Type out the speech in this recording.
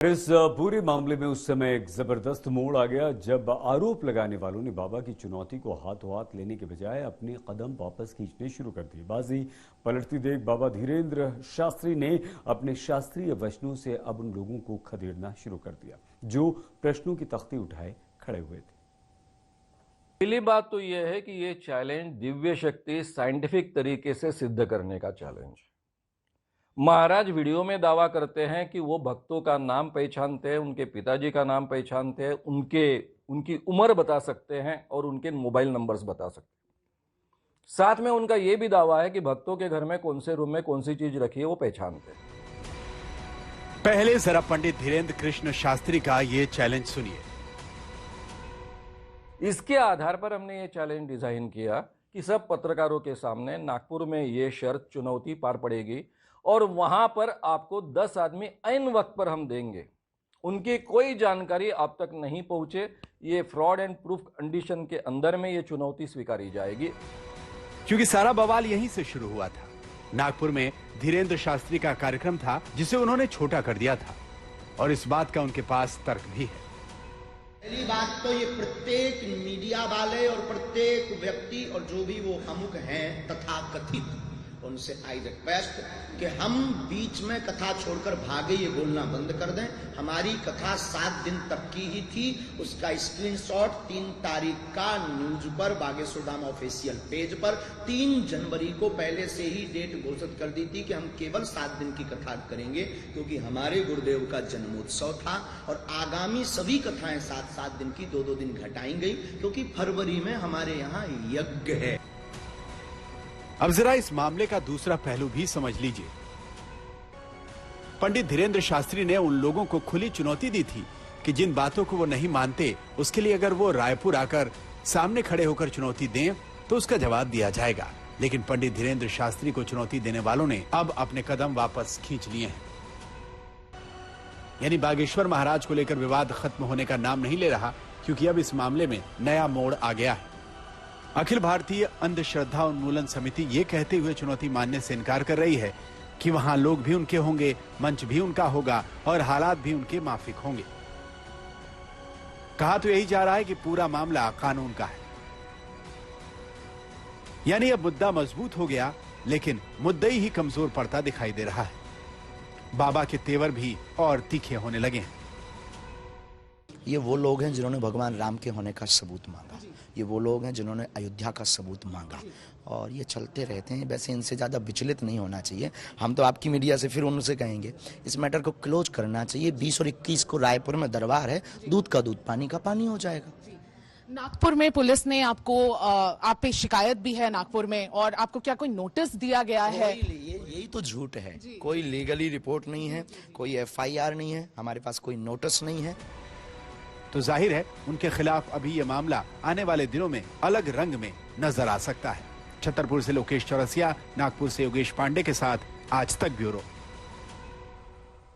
इस पूरे मामले में उस समय एक जबरदस्त मोड़ आ गया जब आरोप लगाने वालों ने बाबा की चुनौती को हाथों हाथ लेने के बजाय अपने कदम वापस खींचने शुरू कर दिए। बाजी पलटती देख बाबा धीरेन्द्र शास्त्री ने अपने शास्त्रीय वचनों से अब उन लोगों को खदेड़ना शुरू कर दिया जो प्रश्नों की तख्ती उठाए खड़े हुए थे। पहली बात तो यह है कि यह चैलेंज दिव्य शक्ति साइंटिफिक तरीके से सिद्ध करने का चैलेंज। महाराज वीडियो में दावा करते हैं कि वो भक्तों का नाम पहचानते हैं, उनके पिताजी का नाम पहचानते हैं, उनकी उम्र बता सकते हैं और उनके मोबाइल नंबर्स बता सकते हैं। साथ में उनका यह भी दावा है कि भक्तों के घर में कौन से रूम में कौन सी चीज रखी है वो पहचानते हैं। पहले जरा पंडित धीरेन्द्र कृष्ण शास्त्री का ये चैलेंज सुनिए। इसके आधार पर हमने ये चैलेंज डिजाइन किया कि सब पत्रकारों के सामने नागपुर में ये शर्त चुनौती पार पड़ेगी और वहां पर आपको 10 आदमी ऐन वक्त पर हम देंगे, उनकी कोई जानकारी आप तक नहीं पहुंचे। ये फ्रॉड एंड प्रूफ कंडीशन के अंदर में ये चुनौती स्वीकारी जाएगी। क्योंकि सारा बवाल यहीं से शुरू हुआ था। नागपुर में धीरेन्द्र शास्त्री का कार्यक्रम था जिसे उन्होंने छोटा कर दिया था और इस बात का उनके पास तर्क भी है। पहली बात तो ये प्रत्येक मीडिया वाले और प्रत्येक व्यक्ति और जो भी वो अमुक हैं तथाकथित, उनसे आई रिक्वेस्ट कि हम बीच में कथा छोड़कर भागे ये बोलना बंद कर दें। हमारी कथा 7 दिन तक की ही थी, उसका स्क्रीनशॉट 3 तारीख का न्यूज पर बागेश्वर धाम ऑफिशियल पेज पर 3 जनवरी को पहले से ही डेट घोषित कर दी थी कि हम केवल 7 दिन की कथा करेंगे क्योंकि हमारे गुरुदेव का जन्मोत्सव था और आगामी सभी कथाएं 7-7 दिन की 2-2 दिन घटाई गई क्योंकि फरवरी में हमारे यहाँ यज्ञ है। अब जरा इस मामले का दूसरा पहलू भी समझ लीजिए। पंडित धीरेन्द्र शास्त्री ने उन लोगों को खुली चुनौती दी थी कि जिन बातों को वो नहीं मानते उसके लिए अगर वो रायपुर आकर सामने खड़े होकर चुनौती दें तो उसका जवाब दिया जाएगा। लेकिन पंडित धीरेन्द्र शास्त्री को चुनौती देने वालों ने अब अपने कदम वापस खींच लिए हैं। यानी बागेश्वर महाराज को लेकर विवाद खत्म होने का नाम नहीं ले रहा, क्योंकि अब इस मामले में नया मोड़ आ गया है। अखिल भारतीय अंधश्रद्धा उन्मूलन समिति ये कहते हुए चुनौती मानने से इनकार कर रही है कि वहां लोग भी उनके होंगे, मंच भी उनका होगा और हालात भी उनके माफिक होंगे। कहा तो यही जा रहा है कि पूरा मामला कानून का है। यानी अब मुद्दा मजबूत हो गया, लेकिन मुद्दई ही कमजोर पड़ता दिखाई दे रहा है। बाबा के तेवर भी और तीखे होने लगे हैं। ये वो लोग हैं जिन्होंने भगवान राम के होने का सबूत मांगा, ये वो लोग हैं जिन्होंने अयोध्या का सबूत मांगा और ये चलते रहते हैं। वैसे इनसे ज़्यादा विचलित नहीं होना चाहिए। हम तो आपकी मीडिया से फिर उनसे कहेंगे इस मैटर को क्लोज करना चाहिए। 20 और 21 को रायपुर में दरबार है, दूध का दूध पानी का पानी हो जाएगा। नागपुर में पुलिस ने आपको आप पे शिकायत भी है नागपुर में, और आपको क्या कोई नोटिस दिया गया है? यही तो झूठ है। कोई लीगली रिपोर्ट नहीं है, कोई FIR नहीं है, हमारे पास कोई नोटिस नहीं है। तो जाहिर है उनके खिलाफ अभी ये मामला आने वाले दिनों में अलग रंग में नजर आ सकता है। छतरपुर से लोकेश चौरसिया, नागपुर से योगेश पांडे के साथ आज तक ब्यूरो।